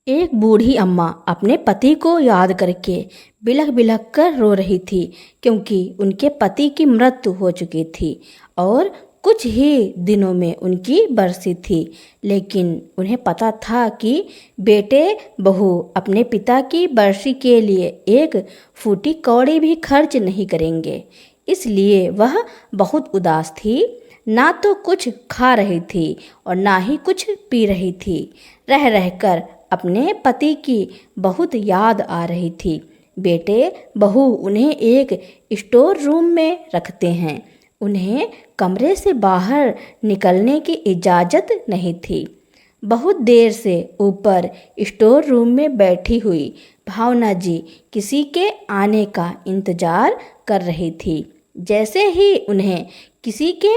एक बूढ़ी अम्मा अपने पति को याद करके बिलख बिलख कर रो रही थी, क्योंकि उनके पति की मृत्यु हो चुकी थी और कुछ ही दिनों में उनकी बरसी थी। लेकिन उन्हें पता था कि बेटे बहू अपने पिता की बरसी के लिए एक फूटी कौड़ी भी खर्च नहीं करेंगे। इसलिए वह बहुत उदास थी। ना तो कुछ खा रही थी और ना ही कुछ पी रही थी। रह रहकर अपने पति की बहुत याद आ रही थी। बेटे बहू उन्हें एक स्टोर रूम में रखते हैं। उन्हें कमरे से बाहर निकलने की इजाज़त नहीं थी। बहुत देर से ऊपर स्टोर रूम में बैठी हुई भावना जी किसी के आने का इंतजार कर रही थी। जैसे ही उन्हें किसी के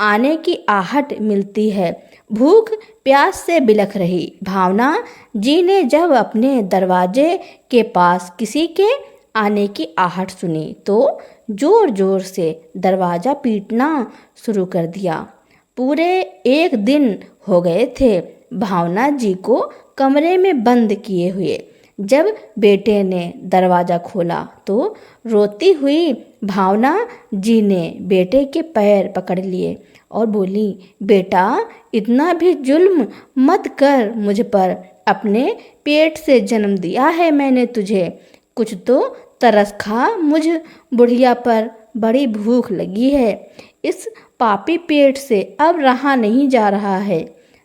आने की आहट मिलती है, भूख प्यास से बिलख रही भावना जी ने जब अपने दरवाजे के पास किसी के आने की आहट सुनी तो जोर जोर से दरवाज़ा पीटना शुरू कर दिया। पूरे एक दिन हो गए थे भावना जी को कमरे में बंद किए हुए। जब बेटे ने दरवाज़ा खोला तो रोती हुई भावना जी ने बेटे के पैर पकड़ लिए और बोली, बेटा इतना भी जुल्म मत कर मुझ पर। अपने पेट से जन्म दिया है मैंने तुझे। कुछ तो तरस खा, मुझ बुढ़िया पर बड़ी भूख लगी है। इस पापी पेट से अब रहा नहीं जा रहा है।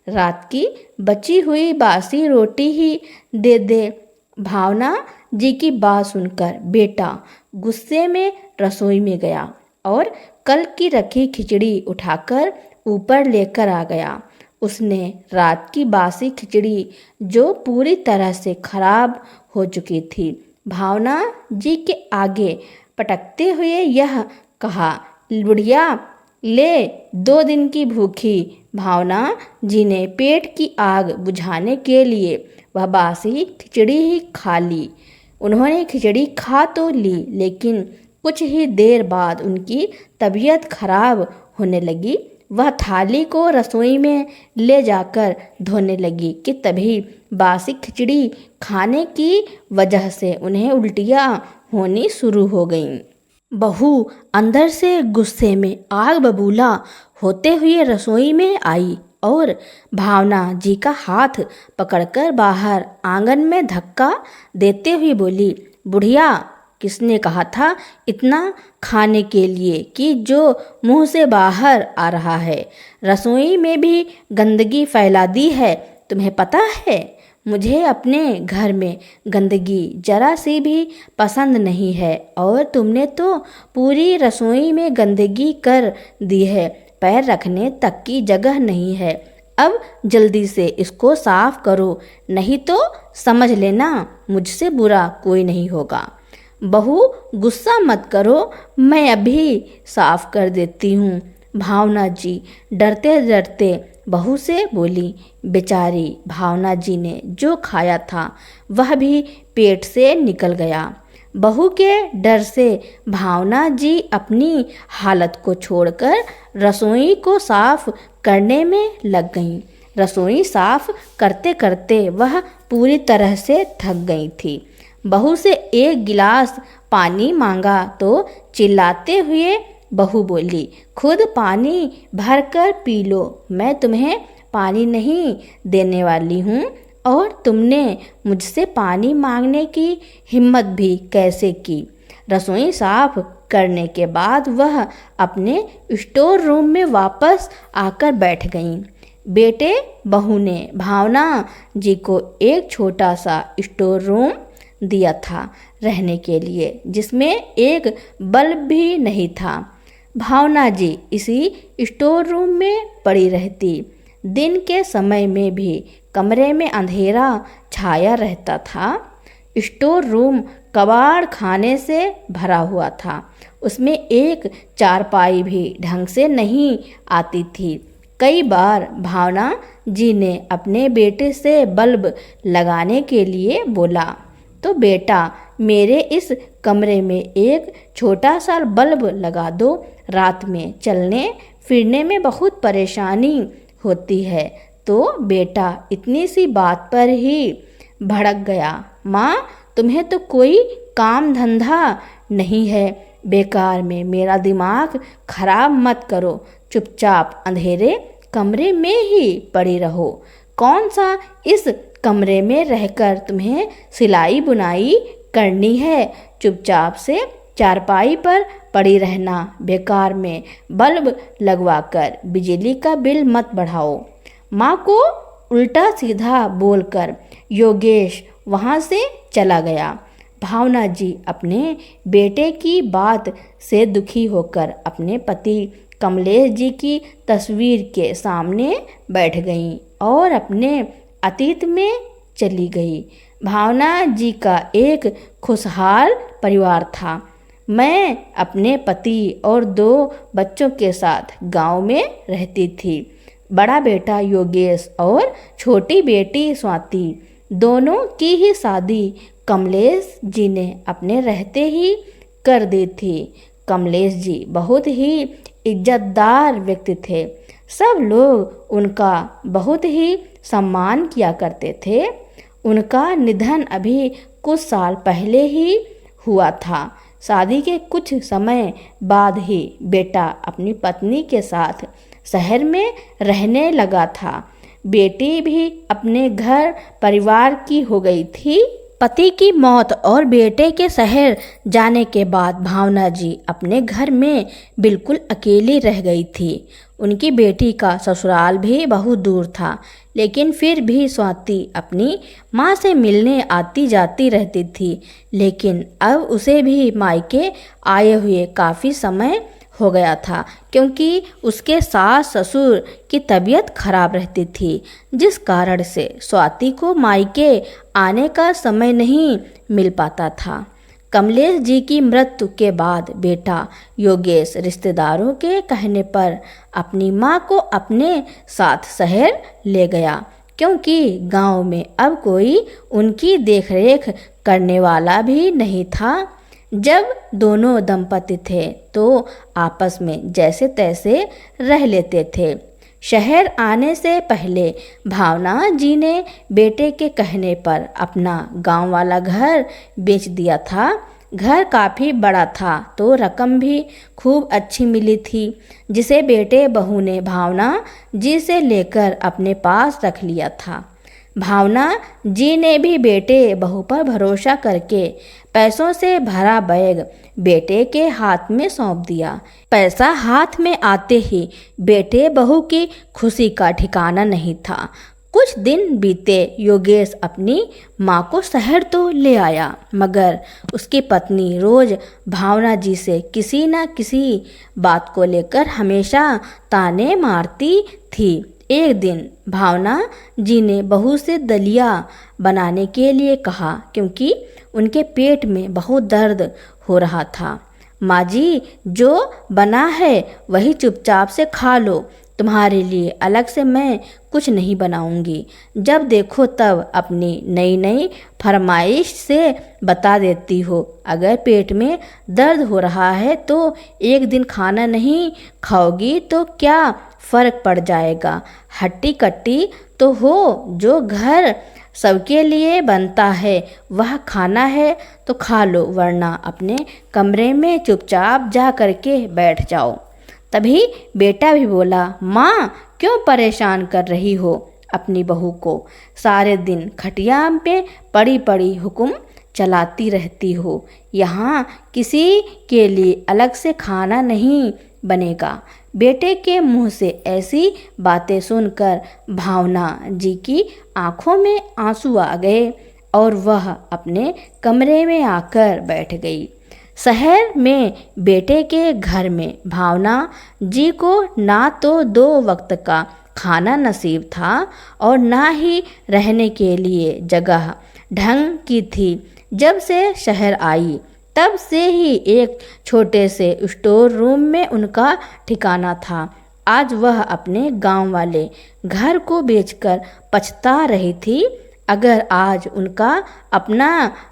रात की बची हुई बासी रोटी ही दे दे। भावना जी की बात सुनकर बेटा गुस्से में रसोई में गया और कल की रखी खिचड़ी उठाकर ऊपर लेकर आ गया। उसने रात की बासी खिचड़ी, जो पूरी तरह से खराब हो चुकी थी, भावना जी के आगे पटकते हुए यह कहा, बुढ़िया ले 2 दिन की भूखी। भावना जी ने पेट की आग बुझाने के लिए वह बासी खिचड़ी ही खा ली। उन्होंने खिचड़ी खा तो ली, लेकिन कुछ ही देर बाद उनकी तबीयत खराब होने लगी। वह थाली को रसोई में ले जाकर धोने लगी कि तभी बासी खिचड़ी खाने की वजह से उन्हें उल्टियाँ होनी शुरू हो गईं। बहू अंदर से गुस्से में आग बबूला होते हुए रसोई में आई और भावना जी का हाथ पकड़कर बाहर आंगन में धक्का देते हुए बोली, बुढ़िया किसने कहा था इतना खाने के लिए कि जो मुंह से बाहर आ रहा है? रसोई में भी गंदगी फैला दी है, तुम्हें पता है? मुझे अपने घर में गंदगी जरा सी भी पसंद नहीं है और तुमने तो पूरी रसोई में गंदगी कर दी है। पैर रखने तक की जगह नहीं है। अब जल्दी से इसको साफ करो, नहीं तो समझ लेना मुझसे बुरा कोई नहीं होगा। बहू गुस्सा मत करो, मैं अभी साफ कर देती हूँ। भावना जी डरते डरते बहू से बोली। बेचारी भावना जी ने जो खाया था वह भी पेट से निकल गया। बहू के डर से भावना जी अपनी हालत को छोड़कर रसोई को साफ करने में लग गईं। रसोई साफ करते करते वह पूरी तरह से थक गई थी। बहू से एक गिलास पानी मांगा तो चिल्लाते हुए बहू बोली, खुद पानी भरकर पी लो। मैं तुम्हें पानी नहीं देने वाली हूँ और तुमने मुझसे पानी मांगने की हिम्मत भी कैसे की? रसोई साफ करने के बाद वह अपने स्टोर रूम में वापस आकर बैठ गईं। बेटे बहू ने भावना जी को एक छोटा सा स्टोर रूम दिया था रहने के लिए, जिसमें एक बल्ब भी नहीं था। भावना जी इसी स्टोर रूम में पड़ी रहती। दिन के समय में भी कमरे में अंधेरा छाया रहता था। स्टोर रूम कबाड़ खाने से भरा हुआ था। उसमें एक चारपाई भी ढंग से नहीं आती थी। कई बार भावना जी ने अपने बेटे से बल्ब लगाने के लिए बोला तो बेटा मेरे इस कमरे में एक छोटा सा बल्ब लगा दो। रात में चलने फिरने में बहुत परेशानी होती है। तो बेटा इतनी सी बात पर ही भड़क गया। माँ, तुम्हें तो कोई काम धंधा नहीं है, बेकार में मेरा दिमाग खराब मत करो, चुपचाप अंधेरे कमरे में ही पड़ी रहो। कौन सा इस कमरे में रहकर तुम्हें सिलाई बुनाई करनी है? चुपचाप से चारपाई पर पड़ी रहना, बेकार में बल्ब लगवाकर बिजली का बिल मत बढ़ाओ। माँ को उल्टा सीधा बोलकर योगेश वहाँ से चला गया। भावना जी अपने बेटे की बात से दुखी होकर अपने पति कमलेश जी की तस्वीर के सामने बैठ गईं और अपने अतीत में चली गई। भावना जी का एक खुशहाल परिवार था। मैं अपने पति और 2 बच्चों के साथ गांव में रहती थी। बड़ा बेटा योगेश और छोटी बेटी स्वाति, दोनों की ही शादी कमलेश जी ने अपने रहते ही कर दी थी। कमलेश जी बहुत ही इज्जतदार व्यक्ति थे। सब लोग उनका बहुत ही सम्मान किया करते थे। उनका निधन अभी कुछ साल पहले ही हुआ था। शादी के कुछ समय बाद ही बेटा अपनी पत्नी के साथ शहर में रहने लगा था। बेटी भी अपने घर परिवार की हो गई थी। पति की मौत और बेटे के शहर जाने के बाद भावना जी अपने घर में बिल्कुल अकेली रह गई थी। उनकी बेटी का ससुराल भी बहुत दूर था, लेकिन फिर भी स्वाति अपनी माँ से मिलने आती जाती रहती थी। लेकिन अब उसे भी मायके आए हुए काफ़ी समय हो गया था, क्योंकि उसके सास ससुर की तबीयत खराब रहती थी, जिस कारण से स्वाति को मायके आने का समय नहीं मिल पाता था। कमलेश जी की मृत्यु के बाद बेटा योगेश रिश्तेदारों के कहने पर अपनी माँ को अपने साथ शहर ले गया, क्योंकि गांव में अब कोई उनकी देखरेख करने वाला भी नहीं था। जब दोनों दंपति थे तो आपस में जैसे तैसे रह लेते थे। शहर आने से पहले भावना जी ने बेटे के कहने पर अपना गांव वाला घर बेच दिया था। घर काफ़ी बड़ा था तो रकम भी खूब अच्छी मिली थी, जिसे बेटे बहू ने भावना जी से लेकर अपने पास रख लिया था। भावना जी ने भी बेटे बहू पर भरोसा करके पैसों से भरा बैग बेटे के हाथ में सौंप दिया। पैसा हाथ में आते ही बेटे बहू की खुशी का ठिकाना नहीं था। कुछ दिन बीते, योगेश अपनी माँ को शहर तो ले आया, मगर उसकी पत्नी रोज भावना जी से किसी न किसी बात को लेकर हमेशा ताने मारती थी। एक दिन भावना जी ने बहू से दलिया बनाने के लिए कहा, क्योंकि उनके पेट में बहुत दर्द हो रहा था। माँ जी, जो बना है वही चुपचाप से खा लो, तुम्हारे लिए अलग से मैं कुछ नहीं बनाऊंगी। जब देखो तब अपनी नई नई फरमाइश से बता देती हो। अगर पेट में दर्द हो रहा है तो एक दिन खाना नहीं खाओगी तो क्या फ़र्क पड़ जाएगा। हट्टी कट्टी तो हो, जो घर सबके लिए बनता है वह खाना है तो खा लो, वरना अपने कमरे में चुपचाप जा करके बैठ जाओ। तभी बेटा भी बोला, माँ क्यों परेशान कर रही हो अपनी बहू को? सारे दिन खटिया पे पड़ी पड़ी हुक्म चलाती रहती हो। यहाँ किसी के लिए अलग से खाना नहीं बनेगा। बेटे के मुंह से ऐसी बातें सुनकर भावना जी की आंखों में आंसू आ गए और वह अपने कमरे में आकर बैठ गई। शहर में बेटे के घर में भावना जी को ना तो 2 वक्त का खाना नसीब था और ना ही रहने के लिए जगह ढंग की थी। जब से शहर आई तब से ही एक छोटे से स्टोर रूम में उनका ठिकाना था। आज वह अपने गांव वाले घर को बेचकर पछता रही थी। अगर आज उनका अपना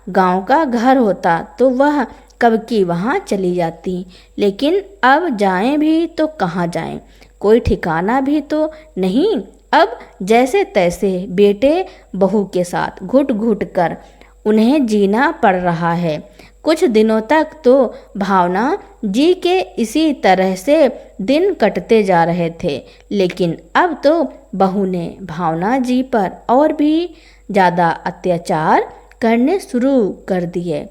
गांव का घर होता तो वह कब की वहाँ चली जाती, लेकिन अब जाएं भी तो कहाँ जाएं, कोई ठिकाना भी तो नहीं। अब जैसे तैसे बेटे बहू के साथ घुट घुट कर उन्हें जीना पड़ रहा है। कुछ दिनों तक तो भावना जी के इसी तरह से दिन कटते जा रहे थे, लेकिन अब तो बहू ने भावना जी पर और भी ज़्यादा अत्याचार करने शुरू कर दिए।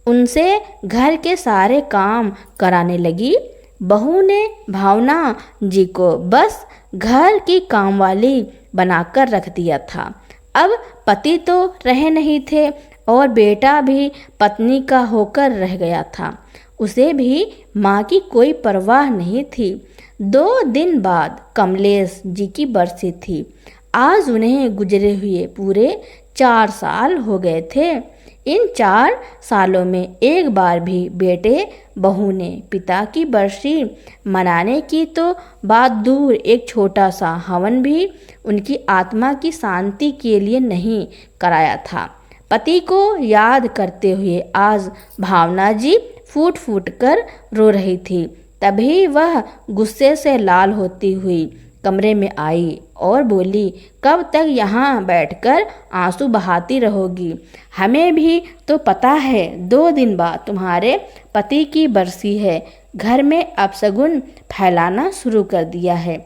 उनसे घर के सारे काम कराने लगी। बहू ने भावना जी को बस घर की कामवाली बनाकर रख दिया था। अब पति तो रहे नहीं थे और बेटा भी पत्नी का होकर रह गया था। उसे भी माँ की कोई परवाह नहीं थी। 2 दिन बाद कमलेश जी की बरसी थी। आज उन्हें गुजरे हुए पूरे 4 साल हो गए थे। इन 4 सालों में एक बार भी बेटे बहू ने पिता की बरसी मनाने की तो बात दूर, एक छोटा सा हवन भी उनकी आत्मा की शांति के लिए नहीं कराया था। पति को याद करते हुए आज भावना जी फूट फूट कर रो रही थी। तभी वह गुस्से से लाल होती हुई कमरे में आई और बोली, कब तक यहाँ बैठकर आंसू बहाती रहोगी? हमें भी तो पता है 2 दिन बाद तुम्हारे पति की बरसी है। घर में अपशगुन फैलाना शुरू कर दिया है।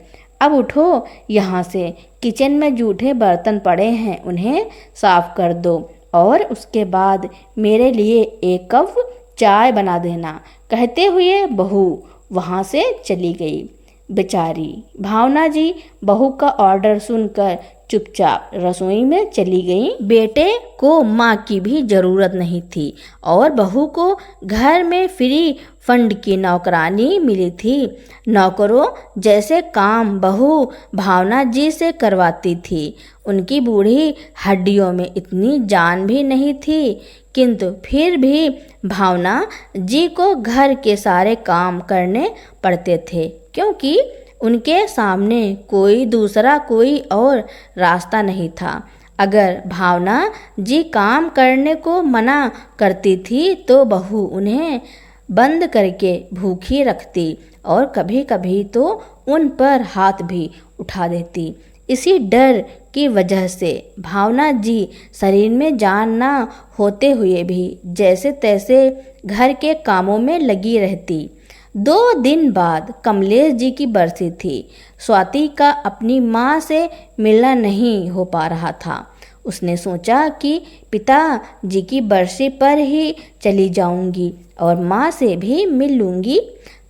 अब उठो यहाँ से, किचन में जूठे बर्तन पड़े हैं, उन्हें साफ कर दो और उसके बाद मेरे लिए 1 कप चाय बना देना। कहते हुए बहू वहाँ से चली गई। बेचारी भावना जी बहू का ऑर्डर सुनकर चुपचाप रसोई में चली गई। बेटे को माँ की भी जरूरत नहीं थी और बहू को घर में फ्री फंड की नौकरानी मिली थी। नौकरों जैसे काम बहू भावना जी से करवाती थी। उनकी बूढ़ी हड्डियों में इतनी जान भी नहीं थी, किंतु फिर भी भावना जी को घर के सारे काम करने पड़ते थे, क्योंकि उनके सामने कोई और रास्ता नहीं था। अगर भावना जी काम करने को मना करती थी तो बहू उन्हें बंद करके भूखी रखती और कभी कभी तो उन पर हाथ भी उठा देती। इसी डर की वजह से भावना जी शरीर में जान ना होते हुए भी जैसे तैसे घर के कामों में लगी रहती। 2 दिन बाद कमलेश जी की बरसी थी। स्वाति का अपनी माँ से मिलना नहीं हो पा रहा था। उसने सोचा कि पिता जी की बरसी पर ही चली जाऊंगी और माँ से भी मिल लूँगी।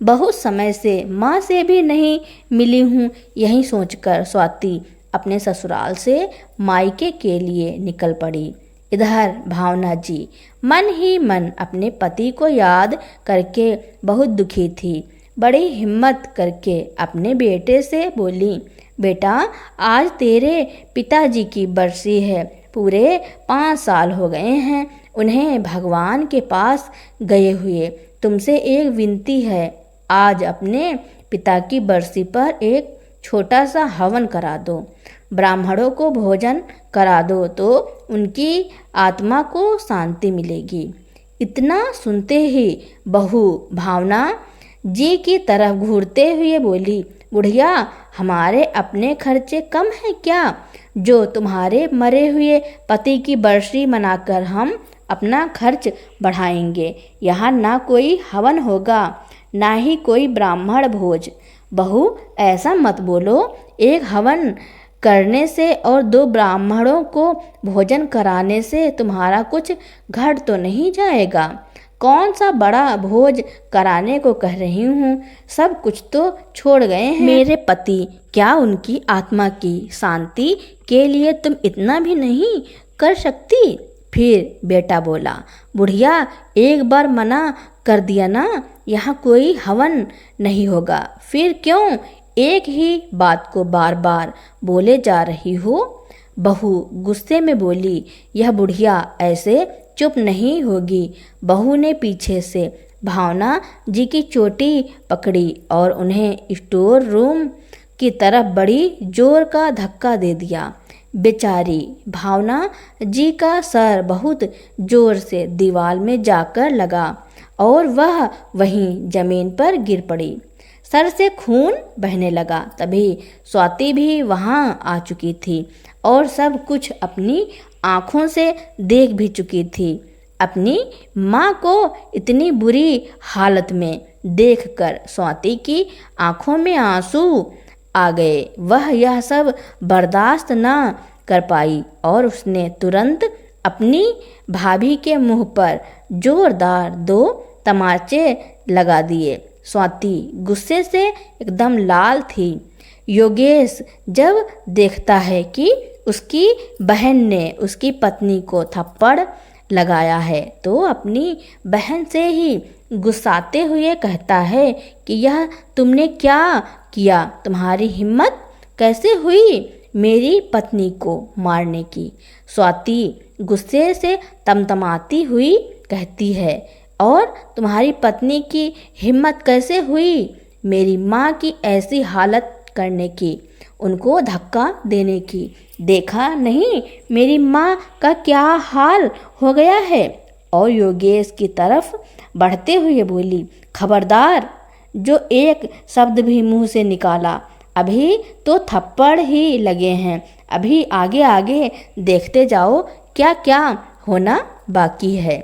बहुत समय से माँ से भी नहीं मिली हूँ। यही सोचकर स्वाति अपने ससुराल से मायके के लिए निकल पड़ी। इधर भावना जी मन ही मन अपने पति को याद करके बहुत दुखी थी। बड़ी हिम्मत करके अपने बेटे से बोली, बेटा आज तेरे पिताजी की बरसी है। पूरे 5 साल हो गए हैं उन्हें भगवान के पास गए हुए। तुमसे एक विनती है, आज अपने पिता की बरसी पर एक छोटा सा हवन करा दो, ब्राह्मणों को भोजन करा दो तो उनकी आत्मा को शांति मिलेगी। इतना सुनते ही बहू भावना जी की तरफ घूरते हुए बोली, बुढ़िया हमारे अपने खर्चे कम हैं क्या, जो तुम्हारे मरे हुए पति की बरसी मनाकर हम अपना खर्च बढ़ाएंगे। यहाँ ना कोई हवन होगा ना ही कोई ब्राह्मण भोज। बहू ऐसा मत बोलो, एक हवन करने से और 2 ब्राह्मणों को भोजन कराने से तुम्हारा कुछ घट तो नहीं जाएगा। कौन सा बड़ा भोज कराने को कह रही हूँ, सब कुछ तो छोड़ गए हैं मेरे पति। क्या उनकी आत्मा की शांति के लिए तुम इतना भी नहीं कर सकती? फिर बेटा बोला, बुढ़िया एक बार मना कर दिया ना, यहाँ कोई हवन नहीं होगा, फिर क्यों एक ही बात को बार बार बोले जा रही हो? बहू गुस्से में बोली, यह बुढ़िया ऐसे चुप नहीं होगी। बहू ने पीछे से भावना जी की चोटी पकड़ी और उन्हें स्टोर रूम की तरफ बड़ी जोर का धक्का दे दिया। बेचारी भावना जी का सर बहुत जोर से दीवार में जाकर लगा और वह वहीं जमीन पर गिर पड़ी। सर से खून बहने लगा। तभी स्वाति भी वहां आ चुकी थी और सब कुछ अपनी आंखों से देख भी चुकी थी। अपनी माँ को इतनी बुरी हालत में देखकर स्वाति की आंखों में आंसू आ गए। वह यह सब बर्दाश्त न कर पाई और उसने तुरंत अपनी भाभी के मुंह पर जोरदार 2 तमाचे लगा दिए। स्वाति गुस्से से एकदम लाल थी। योगेश जब देखता है कि उसकी बहन ने उसकी पत्नी को थप्पड़ लगाया है तो अपनी बहन से ही गुस्साते हुए कहता है कि यह तुमने क्या किया? तुम्हारी हिम्मत कैसे हुई मेरी पत्नी को मारने की? स्वाति गुस्से से तमतमाती हुई कहती है, और तुम्हारी पत्नी की हिम्मत कैसे हुई मेरी माँ की ऐसी हालत करने की, उनको धक्का देने की? देखा नहीं मेरी माँ का क्या हाल हो गया है? और योगेश की तरफ बढ़ते हुए बोली, खबरदार, जो एक शब्द भी मुंह से निकाला, अभी तो थप्पड़ ही लगे हैं। अभी आगे आगे देखते जाओ क्या क्या होना बाकी है।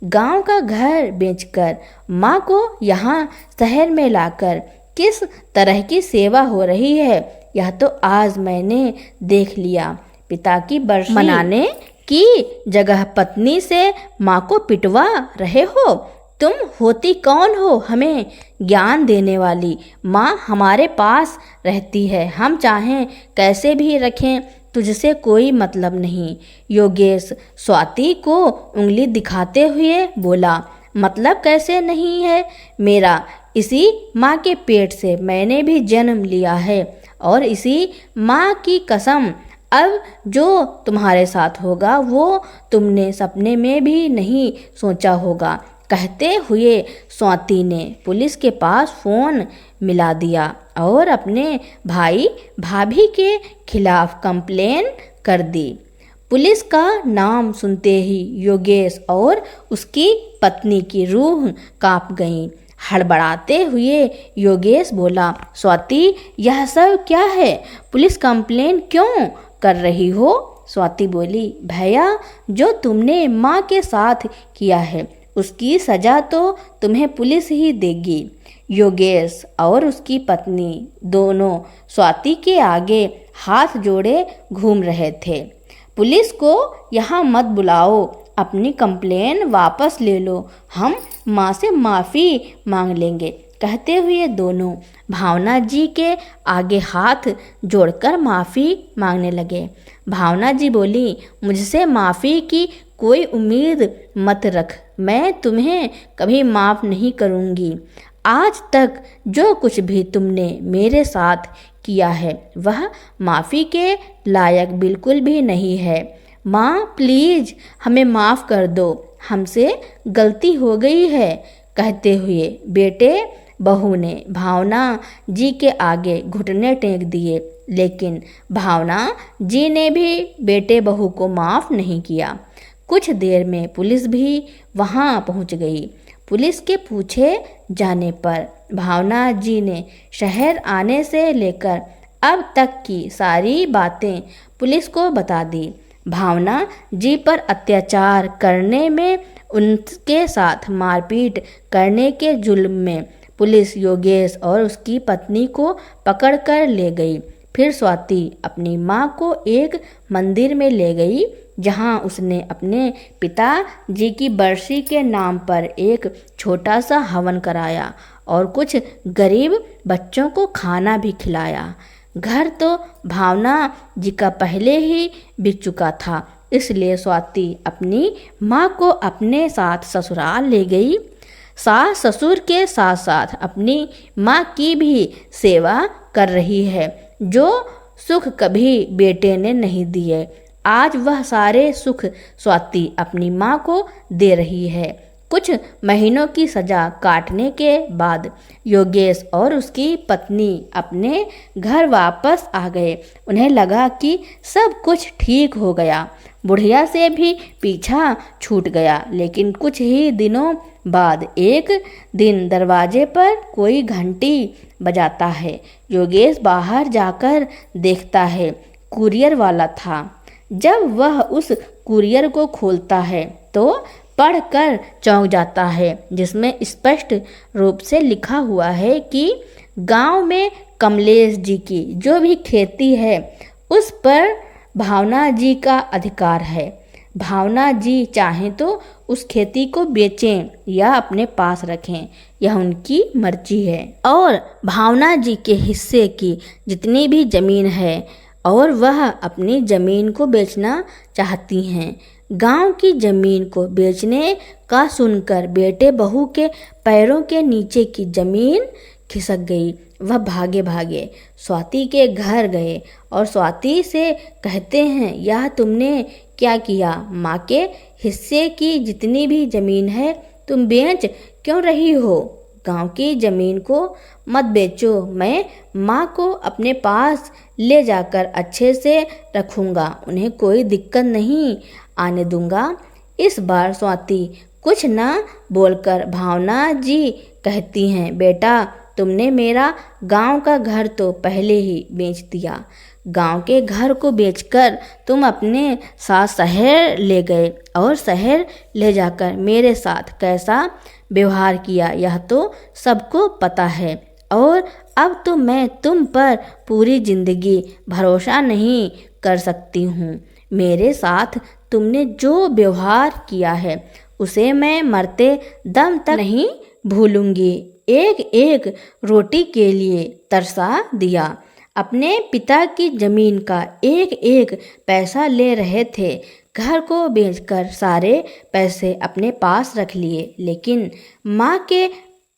गांव का घर बेचकर माँ को यहाँ शहर में लाकर किस तरह की सेवा हो रही है, यह तो आज मैंने देख लिया। पिता की बरसी मनाने की जगह पत्नी से माँ को पिटवा रहे हो। तुम होती कौन हो हमें ज्ञान देने वाली? माँ हमारे पास रहती है, हम चाहें कैसे भी रखें, तुझसे कोई मतलब नहीं। योगेश स्वाति को उंगली दिखाते हुए बोला, मतलब कैसे नहीं है? मेरा इसी माँ के पेट से मैंने भी जन्म लिया है और इसी माँ की कसम, अब जो तुम्हारे साथ होगा वो तुमने सपने में भी नहीं सोचा होगा। कहते हुए स्वाति ने पुलिस के पास फोन मिला दिया और अपने भाई भाभी के खिलाफ कंप्लेन कर दी। पुलिस का नाम सुनते ही योगेश और उसकी पत्नी की रूह कांप गई। हड़बड़ाते हुए योगेश बोला, स्वाति यह सब क्या है? पुलिस कंप्लेन क्यों कर रही हो? स्वाति बोली, भैया जो तुमने माँ के साथ किया है उसकी सजा तो तुम्हें पुलिस ही देगी। योगेश और उसकी पत्नी दोनों स्वाति के आगे हाथ जोड़े घूम रहे थे। पुलिस को यहाँ मत बुलाओ, अपनी कंप्लेन वापस ले लो, हम माँ से माफ़ी मांग लेंगे। कहते हुए दोनों भावना जी के आगे हाथ जोड़कर माफ़ी मांगने लगे। भावना जी बोली, मुझसे माफ़ी की कोई उम्मीद मत रख, मैं तुम्हें कभी माफ़ नहीं करूँगी। आज तक जो कुछ भी तुमने मेरे साथ किया है वह माफ़ी के लायक बिल्कुल भी नहीं है। माँ प्लीज़ हमें माफ़ कर दो, हमसे गलती हो गई है। कहते हुए बेटे बहू ने भावना जी के आगे घुटने टेक दिए, लेकिन भावना जी ने भी बेटे बहू को माफ़ नहीं किया। कुछ देर में पुलिस भी वहां पहुंच गई। पुलिस के पूछे जाने पर भावना जी ने शहर आने से लेकर अब तक की सारी बातें पुलिस को बता दी। भावना जी पर अत्याचार करने में, उनके साथ मारपीट करने के जुल्म में पुलिस योगेश और उसकी पत्नी को पकड़कर ले गई। फिर स्वाति अपनी माँ को एक मंदिर में ले गई जहाँ उसने अपने पिता जी की बरसी के नाम पर एक छोटा सा हवन कराया और कुछ गरीब बच्चों को खाना भी खिलाया। घर तो भावना जी का पहले ही बिक चुका था, इसलिए स्वाति अपनी माँ को अपने साथ ससुराल ले गई। सास ससुर के साथ साथ अपनी माँ की भी सेवा कर रही है। जो सुख कभी बेटे ने नहीं दिए, आज वह सारे सुख स्वाति अपनी माँ को दे रही है। कुछ महीनों की सज़ा काटने के बाद योगेश और उसकी पत्नी अपने घर वापस आ गए। उन्हें लगा कि सब कुछ ठीक हो गया, बुढ़िया से भी पीछा छूट गया। लेकिन कुछ ही दिनों बाद एक दिन दरवाजे पर कोई घंटी बजाता है। योगेश बाहर जाकर देखता है, कुरियर वाला था। जब वह उस कुरियर को खोलता है तो पढ़कर चौंक जाता है, जिसमें स्पष्ट रूप से लिखा हुआ है कि गांव में कमलेश जी की जो भी खेती है उस पर भावना जी का अधिकार है। भावना जी चाहें तो उस खेती को बेचें या अपने पास रखें, यह उनकी मर्जी है। और भावना जी के हिस्से की जितनी भी ज़मीन है और वह अपनी ज़मीन को बेचना चाहती हैं। गांव की ज़मीन को बेचने का सुनकर बेटे बहू के पैरों के नीचे की ज़मीन खिसक गई। वह भागे भागे स्वाति के घर गए और स्वाति से कहते हैं, यह तुमने क्या किया? माँ के हिस्से की जितनी भी ज़मीन है तुम बेच क्यों रही हो? गांव की ज़मीन को मत बेचो, मैं माँ को अपने पास ले जाकर अच्छे से रखूँगा, उन्हें कोई दिक्कत नहीं आने दूँगा। इस बार स्वाति कुछ न बोलकर भावना जी कहती हैं, बेटा तुमने मेरा गांव का घर तो पहले ही बेच दिया। गांव के घर को बेचकर तुम अपने साथ शहर ले गए और शहर ले जाकर मेरे साथ कैसा व्यवहार किया यह तो सबको पता है। और अब तो मैं तुम पर पूरी जिंदगी भरोसा नहीं कर सकती हूँ। मेरे साथ तुमने जो व्यवहार किया है उसे मैं मरते दम तक नहीं भूलूंगी। एक एक रोटी के लिए तरसा दिया। अपने पिता की जमीन का एक एक पैसा ले रहे थे। घर को बेचकर सारे पैसे अपने पास रख लिए। लेकिन माँ के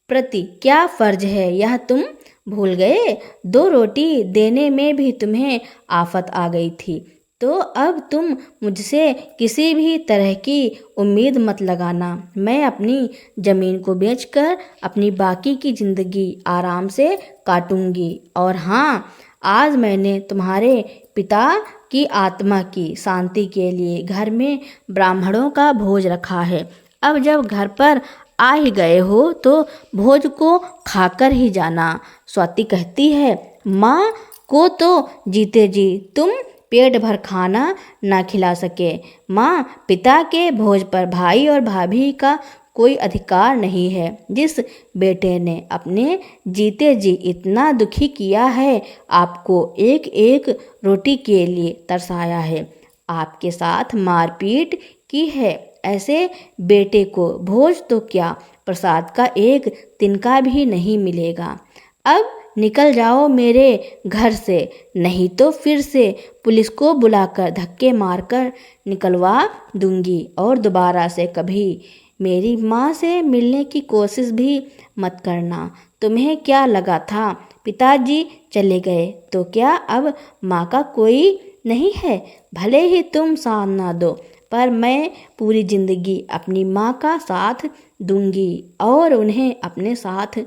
प्रति क्या फर्ज है यह तुम भूल गए। 2 रोटी देने में भी तुम्हें आफत आ गई थी, तो अब तुम मुझसे किसी भी तरह की उम्मीद मत लगाना। मैं अपनी ज़मीन को बेचकर अपनी बाकी की ज़िंदगी आराम से काटूंगी। और हाँ, आज मैंने तुम्हारे पिता की आत्मा की शांति के लिए घर में ब्राह्मणों का भोज रखा है। अब जब घर पर आ ही गए हो तो भोज को खाकर ही जाना। स्वाति कहती है, माँ को तो जीते जी तुम पेट भर खाना ना खिला सके। माँ, पिता के भोज पर भाई और भाभी का कोई अधिकार नहीं है। जिस बेटे ने अपने जीते जी इतना दुखी किया है, आपको एक एक रोटी के लिए तरसाया है, आपके साथ मारपीट की है, ऐसे बेटे को भोज तो क्या प्रसाद का एक तिनका भी नहीं मिलेगा। अब निकल जाओ मेरे घर से, नहीं तो फिर से पुलिस को बुलाकर धक्के मारकर निकलवा दूंगी और दोबारा से कभी मेरी माँ से मिलने की कोशिश भी मत करना। तुम्हें क्या लगा था पिताजी चले गए तो क्या अब माँ का कोई नहीं है? भले ही तुम साथ ना दो, पर मैं पूरी ज़िंदगी अपनी माँ का साथ दूंगी और उन्हें अपने साथ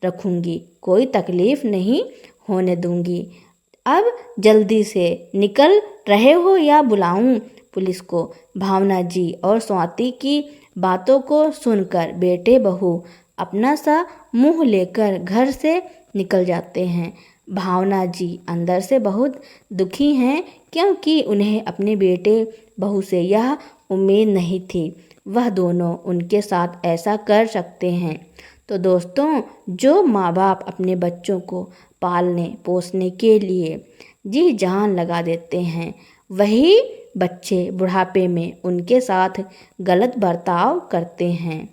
रखूंगी, कोई तकलीफ़ नहीं होने दूंगी। अब जल्दी से निकल रहे हो या बुलाऊं पुलिस को? भावना जी और स्वाति की बातों को सुनकर बेटे बहू अपना सा मुंह लेकर घर से निकल जाते हैं। भावना जी अंदर से बहुत दुखी हैं, क्योंकि उन्हें अपने बेटे बहू से यह उम्मीद नहीं थी वह दोनों उनके साथ ऐसा कर सकते हैं। तो दोस्तों, जो माँ बाप अपने बच्चों को पालने पोसने के लिए जी जान लगा देते हैं, वही बच्चे बुढ़ापे में उनके साथ गलत बर्ताव करते हैं।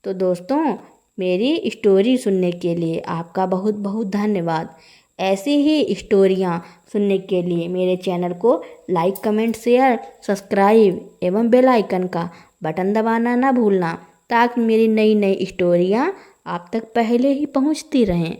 तो दोस्तों, मेरी स्टोरी सुनने के लिए आपका बहुत बहुत धन्यवाद। ऐसी ही स्टोरियाँ सुनने के लिए मेरे चैनल को लाइक, कमेंट, शेयर, सब्सक्राइब एवं बेल आइकन का बटन दबाना ना भूलना, ताकि मेरी नई नई स्टोरियाँ आप तक पहले ही पहुँचती रहें।